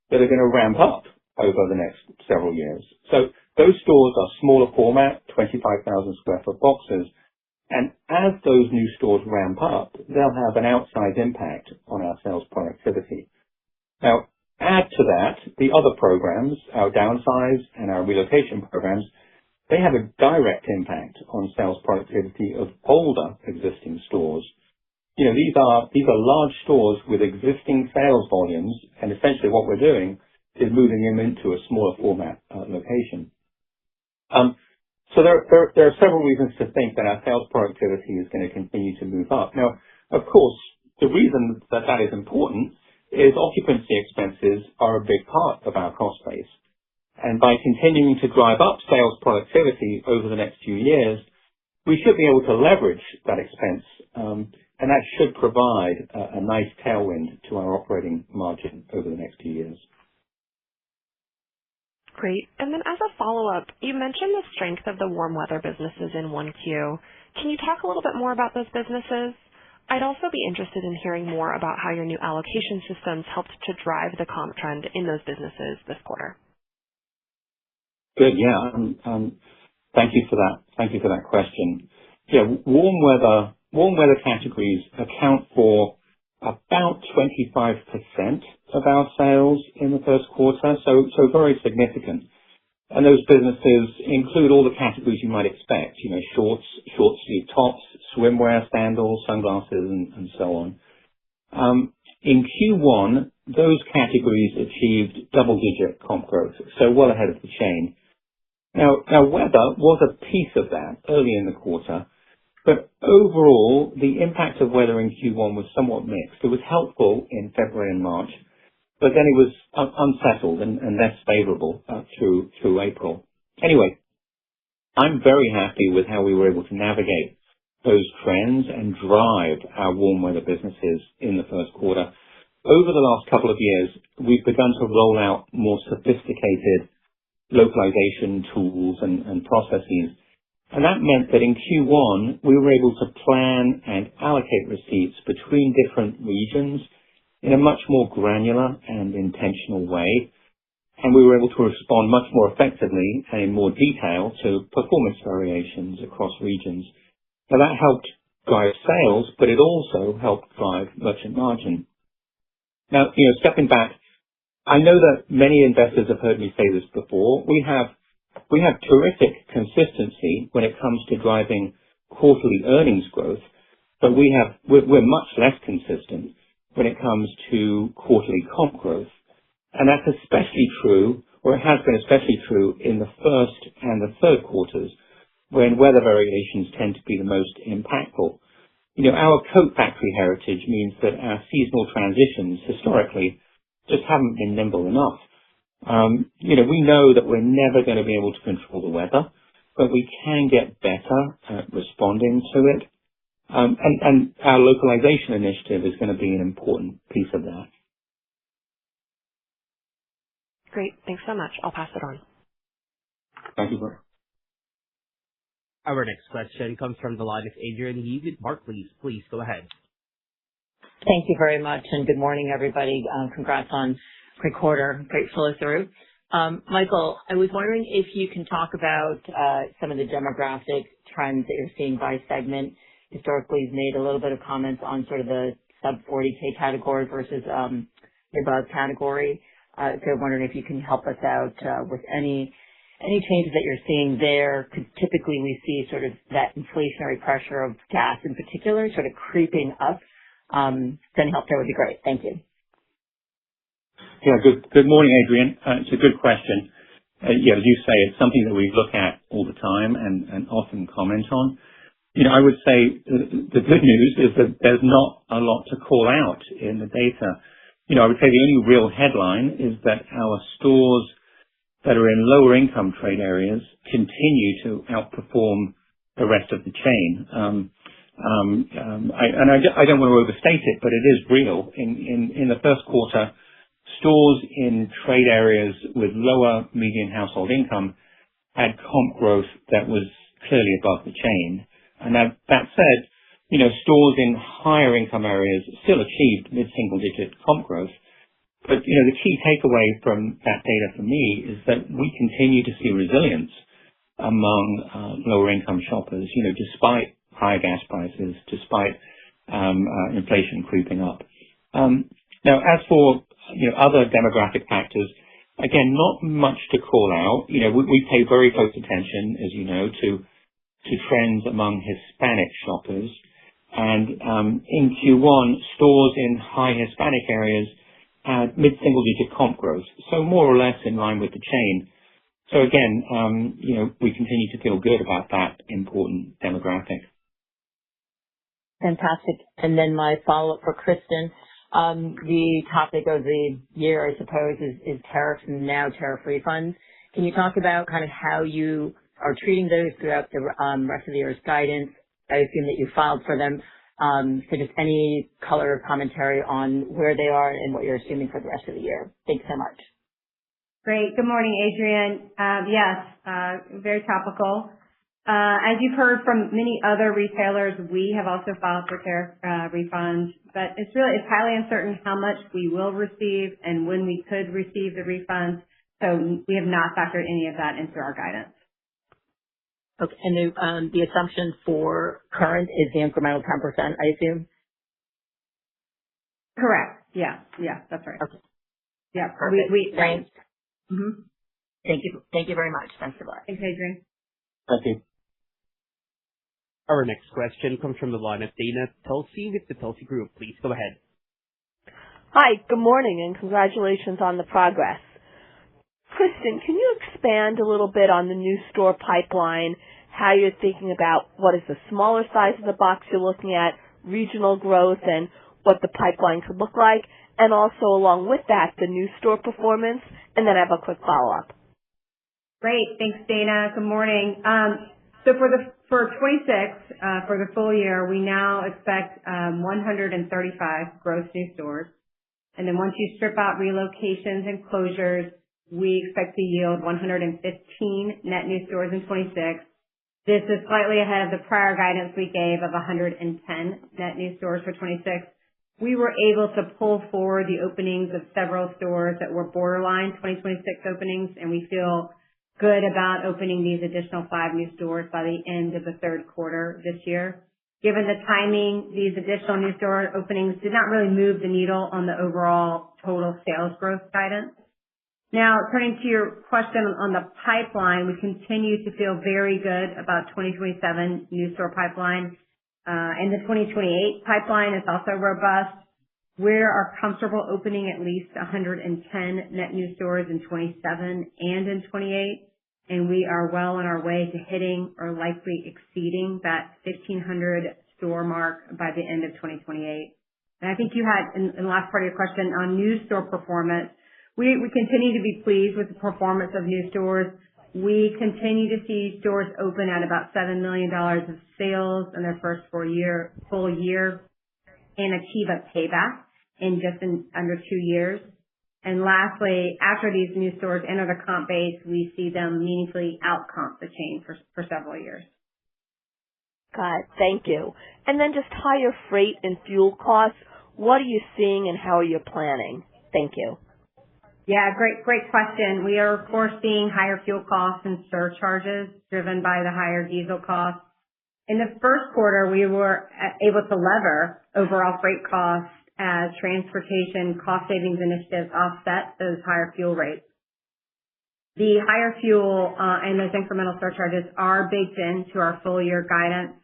that are going to ramp up over the next several years. So those stores are smaller format, 25,000 square foot boxes. And as those new stores ramp up, they'll have an outsized impact on our sales productivity. Now, add to that the other programs, our downsize and our relocation programs, they have a direct impact on sales productivity of older existing stores. These are large stores with existing sales volumes, and essentially what we're doing is moving them into a smaller format location. So there are several reasons to think that our sales productivity is going to continue to move up. Now, of course, the reason that is important is occupancy expenses are a big part of our cost base. And by continuing to drive up sales productivity over the next few years, we should be able to leverage that expense, and that should provide a nice tailwind to our operating margin over the next few years. Great. And then as a follow-up, you mentioned the strength of the warm weather businesses in 1Q. Can you talk a little bit more about those businesses? I'd also be interested in hearing more about how your new allocation systems helped to drive the comp trend in those businesses this quarter. Good. Yeah. Thank you for that. Thank you for that question. Yeah, warm weather categories account for about 25% of our sales in the first quarter, so very significant. And those businesses include all the categories you might expect, shorts, short sleeve tops, swimwear, sandals, sunglasses, and so on. In Q1, those categories achieved double-digit comp growth, so well ahead of the chain. Now weather was a piece of that early in the quarter, but overall, the impact of weather in Q1 was somewhat mixed. It was helpful in February and March, but then it was unsettled and less favorable through April. Anyway, I'm very happy with how we were able to navigate those trends and drive our warm weather businesses in the first quarter. Over the last couple of years, we've begun to roll out more sophisticated localization tools and processes. And that meant that in Q1, we were able to plan and allocate receipts between different regions in a much more granular and intentional way. And we were able to respond much more effectively and in more detail to performance variations across regions. Now that helped drive sales, but it also helped drive merchant margin. Now, stepping back, I know that many investors have heard me say this before. We have We have terrific consistency when it comes to driving quarterly earnings growth, but we're much less consistent when it comes to quarterly comp growth. And that's especially true, or it has been especially true in the first and the third quarters, when weather variations tend to be the most impactful. Our coat factory heritage means that our seasonal transitions historically just haven't been nimble enough. We know that we're never going to be able to control the weather, but we can get better at responding to it. And our localization initiative is going to be an important piece of that. Great. Thanks so much. I'll pass it on. Thank you, Brooke. Our next question comes from the line of Adrienne Yee with Barclays. Please go ahead. Thank you very much, and good morning, everybody. Congrats on great quarter, great follow through. Michael, I was wondering if you can talk about some of the demographic trends that you're seeing by segment. Historically, you've made a little bit of comments on sort of the sub 40K category versus the above category. So I'm wondering if you can help us out with any changes that you're seeing there. Because typically we see sort of that inflationary pressure of gas in particular sort of creeping up. Any help there would be great. Thank you. Yeah, good morning, Adrienne. It's a good question. As you say, it's something that we look at all the time and often comment on. I would say the good news is that there's not a lot to call out in the data. I would say the only real headline is that our stores that are in lower income trade areas continue to outperform the rest of the chain. I don't want to overstate it, but it is real. In the first quarter, stores in trade areas with lower median household income had comp growth that was clearly above the chain. And that said, stores in higher income areas still achieved mid-single digit comp growth. But, the key takeaway from that data for me is that we continue to see resilience among lower income shoppers, despite higher gas prices, despite inflation creeping up. Now, as for other demographic factors, again, not much to call out. We pay very close attention, as you know, to trends among Hispanic shoppers. And in Q1, stores in high Hispanic areas had mid-single digit comp growth, so more or less in line with the chain. So again, we continue to feel good about that important demographic. Fantastic. And then my follow-up for Kristen. The topic of the year, I suppose, is tariffs and now tariff refunds. Can you talk about kind of how you are treating those throughout the rest of the year's guidance? I assume that you filed for them. So just any color or commentary on where they are and what you're assuming for the rest of the year. Thanks so much. Great. Good morning, Adrienne. Yes, very topical. As you've heard from many other retailers, we have also filed for tariff refunds, but it's highly uncertain how much we will receive and when we could receive the refunds. So we have not factored any of that into our guidance. Okay. And the assumption for current is the incremental 10%, I assume? Correct. Yeah, that's right. Okay. Yeah. Perfect. Thanks. Mm-hmm. Thank you. Thank you very much. Thanks a lot. Thanks, Adrienne. Thank you. Our next question comes from the line of Dana Telsey with the Telsey Group. Please go ahead. Hi, good morning, and congratulations on the progress. Kristen, can you expand a little bit on the new store pipeline, how you're thinking about what is the smaller size of the box you're looking at, regional growth, and what the pipeline could look like, and also along with that, the new store performance, and then I have a quick follow-up. Great. Thanks, Dana. Good morning. So for 26, for the full year, we now expect 135 gross new stores. And then once you strip out relocations and closures, we expect to yield 115 net new stores in 26. This is slightly ahead of the prior guidance we gave of 110 net new stores for 26. We were able to pull forward the openings of several stores that were borderline 2026 openings, and we feel good about opening these additional 5 new stores by the end of the third quarter this year. Given the timing, these additional new store openings did not really move the needle on the overall total sales growth guidance. Now, turning to your question on the pipeline, we continue to feel very good about 2027 new store pipeline. And the 2028 pipeline is also robust. We are comfortable opening at least 110 net new stores in 27 and in 28, and we are well on our way to hitting or likely exceeding that 1,500 store mark by the end of 2028. And I think you had, in the last part of your question, on new store performance, we continue to be pleased with the performance of new stores. We continue to see stores open at about $7 million of sales in their first full year and achieve a payback in just under 2 years. And lastly, after these new stores enter the comp base, we see them meaningfully out-comp the chain for several years. Got it. Thank you. And then just higher freight and fuel costs. What are you seeing and how are you planning? Thank you. Yeah, great question. We are, of course, seeing higher fuel costs and surcharges driven by the higher diesel costs. In the first quarter, we were able to lever overall freight costs as transportation cost savings initiatives offset those higher fuel rates. The higher fuel and those incremental surcharges are baked into our full year guidance.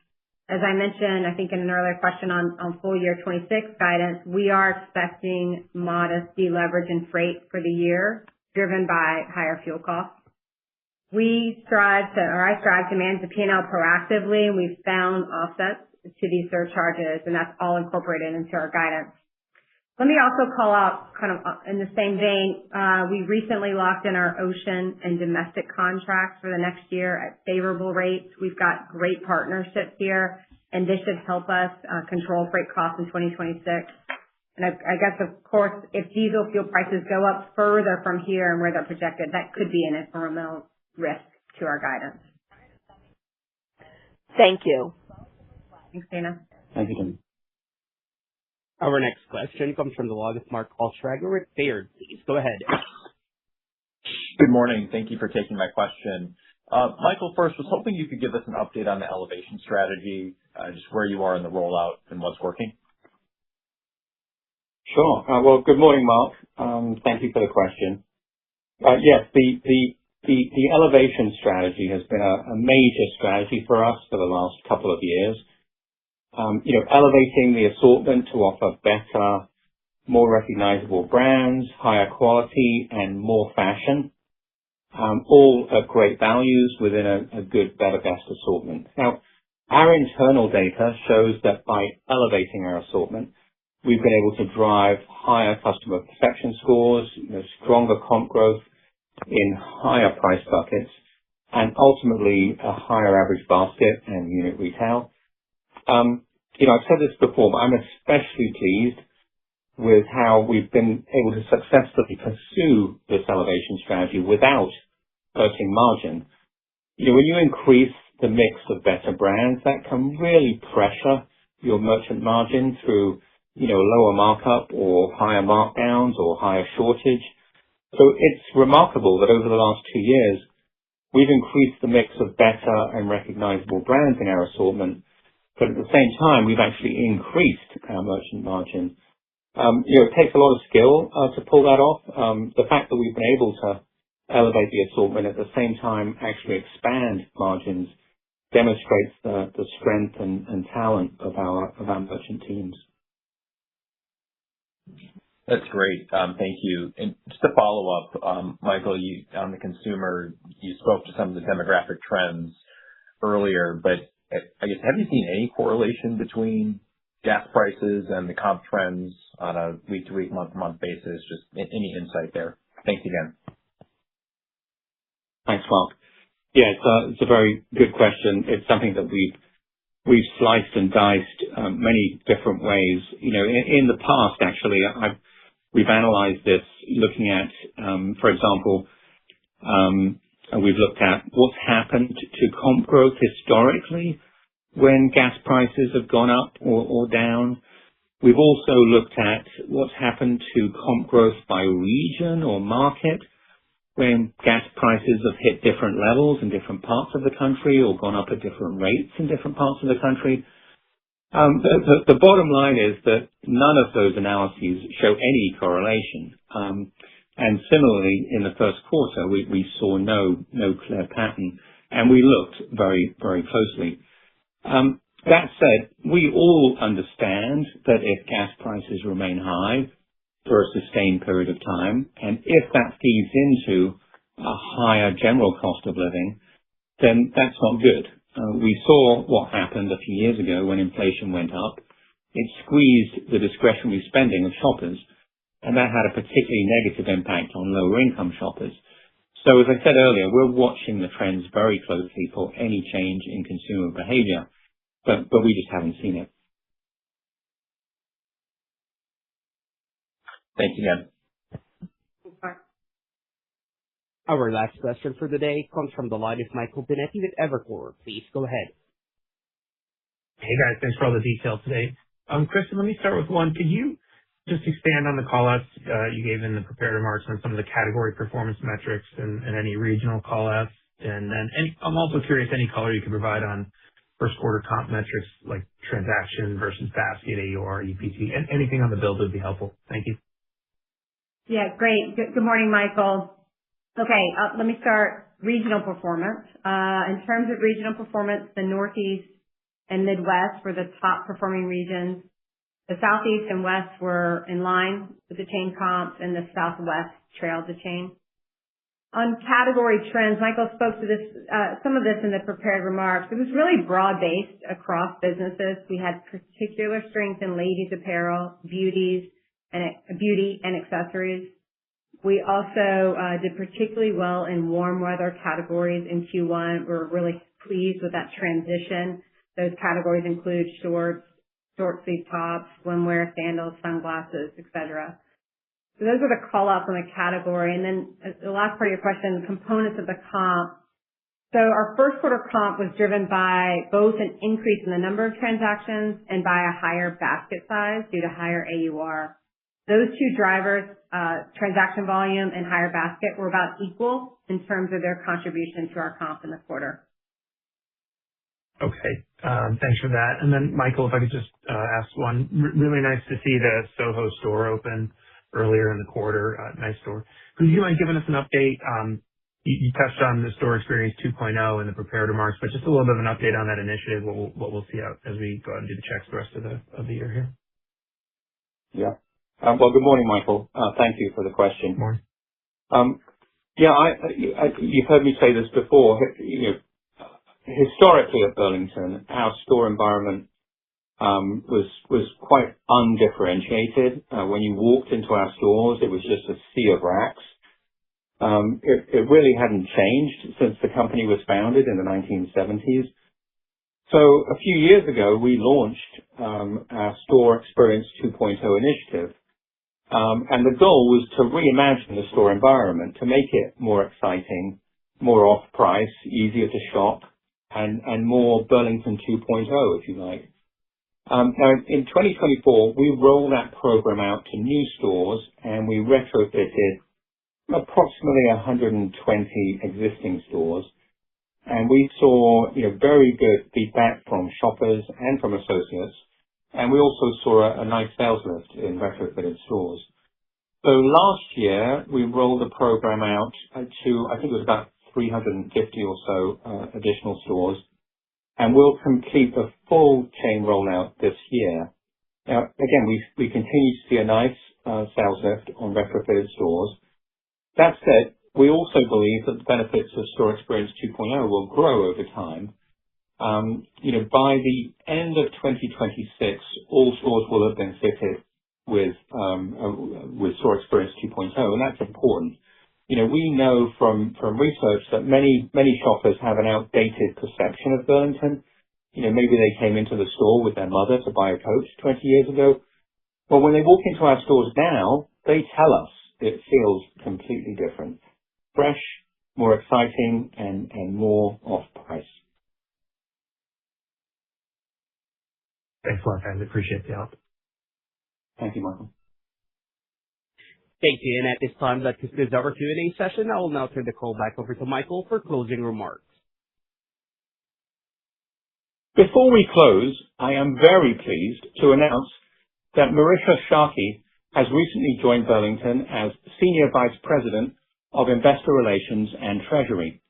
As I mentioned, I think in an earlier question on full year 26 guidance, we are expecting modest deleverage in freight for the year, driven by higher fuel costs. I strive to manage the P&L proactively, and we've found offsets to these surcharges, and that's all incorporated into our guidance. Let me also call out, kind of in the same vein, we recently locked in our ocean and domestic contracts for the next year at favorable rates. We've got great partnerships here, and this should help us control freight costs in 2026. And I guess, of course, if diesel fuel prices go up further from here and where they're projected, that could be an incremental risk to our guidance. Thank you. Thanks, Dana. Thank you, Dana. Our next question comes from the line of Mark Altschwager with Baird. Please go ahead. Good morning. Thank you for taking my question. Michael, first, was hoping you could give us an update on the elevation strategy, just where you are in the rollout and what's working. Sure. Well, good morning, Mark. Thank you for the question. Yes, the elevation strategy has been a major strategy for us for the last couple of years. Elevating the assortment to offer better, more recognizable brands, higher quality, and more fashion, all at great values within a good, better, best assortment. Now, our internal data shows that by elevating our assortment, we've been able to drive higher customer perception scores, stronger comp growth in higher price buckets, and ultimately a higher average basket and unit retail. I've said this before, but I'm especially pleased with how we've been able to successfully pursue this elevation strategy without hurting margin. When you increase the mix of better brands, that can really pressure your merchant margin through, lower markup or higher markdowns or higher shortage. So it's remarkable that over the last 2 years, we've increased the mix of better and recognizable brands in our assortment, but at the same time, we've actually increased our merchant margin. It takes a lot of skill to pull that off. The fact that we've been able to elevate the assortment at the same time actually expand margins demonstrates the strength and talent of our merchant teams. That's great. Thank you. And just to follow up, Michael, on the consumer, you spoke to some of the demographic trends earlier, but I guess, have you seen any correlation between gas prices and the comp trends on a week-to-week, month-to-month basis? Just any insight there. Thanks again. Thanks, Mark. Yeah, it's a very good question. It's something that we've sliced and diced many different ways. In the past, actually, we've analyzed this looking at, for example, we've looked at what's happened to comp growth historically when gas prices have gone up or down. We've also looked at what's happened to comp growth by region or market when gas prices have hit different levels in different parts of the country or gone up at different rates in different parts of the country. The bottom line is that none of those analyses show any correlation. And similarly, in the first quarter, we saw no clear pattern, and we looked very, very closely. That said, we all understand that if gas prices remain high for a sustained period of time, and if that feeds into a higher general cost of living, then that's not good. We saw what happened a few years ago when inflation went up. It squeezed the discretionary spending of shoppers, and that had a particularly negative impact on lower income shoppers. So as I said earlier, we're watching the trends very closely for any change in consumer behavior, but we just haven't seen it. Thank you, Jen. Our last question for the day comes from the line of Michael Binetti with Evercore. Please go ahead. Hey guys, thanks for all the details today. Kristen, let me start with one. Could you just expand on the call-outs you gave in the prepared remarks on some of the category performance metrics and any regional call-outs? And then I'm also curious any color you could provide on first quarter comp metrics like transaction versus basket, AUR, UPT. Anything on the build would be helpful. Thank you. Yeah, great. Good morning, Michael. Okay, let me start regional performance. In terms of regional performance, the Northeast and Midwest were the top performing regions. The Southeast and West were in line with the chain comps, and the Southwest trailed the chain. On category trends, Michael spoke to this, some of this in the prepared remarks. It was really broad-based across businesses. We had particular strength in ladies apparel, beauty and accessories. We also did particularly well in warm weather categories in Q1. We're really pleased with that transition. Those categories include shorts, short sleeve tops, swimwear, sandals, sunglasses, etc. So those are the call-outs on the category. And then the last part of your question, the components of the comp. So our first quarter comp was driven by both an increase in the number of transactions and by a higher basket size due to higher AUR. Those two drivers, transaction volume and higher basket, were about equal in terms of their contribution to our comp in the quarter. Okay. Thanks for that. And then, Michael, if I could just ask one. Really nice to see the Soho store open earlier in the quarter. Nice store. Could you mind giving us an update? You touched on the store experience 2.0 in the prepared remarks, but just a little bit of an update on that initiative, what we'll see out as we go out and do the checks the rest of the year here. Yeah. Well, good morning, Michael. Thank you for the question. Good morning. You've heard me say this before. Historically at Burlington, our store environment was quite undifferentiated. When you walked into our stores, it was just a sea of racks. It really hadn't changed since the company was founded in the 1970s. So a few years ago, we launched our Store Experience 2.0 initiative. And the goal was to reimagine the store environment, to make it more exciting, more off-price, easier to shop, and more Burlington 2.0, if you like. Now, in 2024, we rolled that program out to new stores, and we retrofitted approximately 120 existing stores. And we saw very good feedback from shoppers and from associates. And we also saw a nice sales lift in retrofitted stores. So last year, we rolled the program out to, I think it was about 350 or so additional stores. And we'll complete the full chain rollout this year. Now, again, we continue to see a nice sales lift on retrofitted stores. That said, we also believe that the benefits of Store Experience 2.0 will grow over time. By the end of 2026, all stores will have been fitted with Store Experience 2.0, and that's important. We know from research that many shoppers have an outdated perception of Burlington. Maybe they came into the store with their mother to buy a coat 20 years ago. Well, when they walk into our stores now, they tell us it feels completely different. Fresh, more exciting, and more off-price. Thanks a lot, guys. I appreciate the help. Thank you, Michael. Thank you. And at this time, that concludes our Q&A session. I will now turn the call back over to Michael for closing remarks. Before we close, I am very pleased to announce that Marisha Sharkey has recently joined Burlington as Senior Vice President of Investor Relations and Treasury.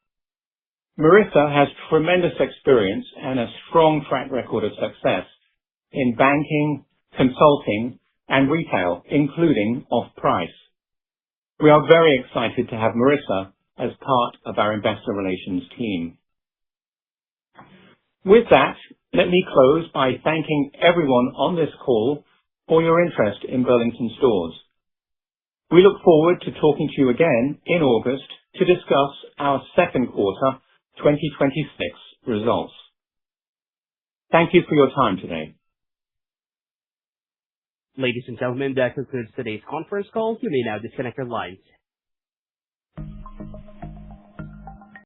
Marissa has tremendous experience and a strong track record of success in banking, consulting, and retail, including off-price. We are very excited to have Marissa as part of our investor relations team. With that, let me close by thanking everyone on this call for your interest in Burlington Stores. We look forward to talking to you again in August to discuss our second quarter 2026 results. Thank you for your time today. Ladies and gentlemen, that concludes today's conference call. You may now disconnect your lines.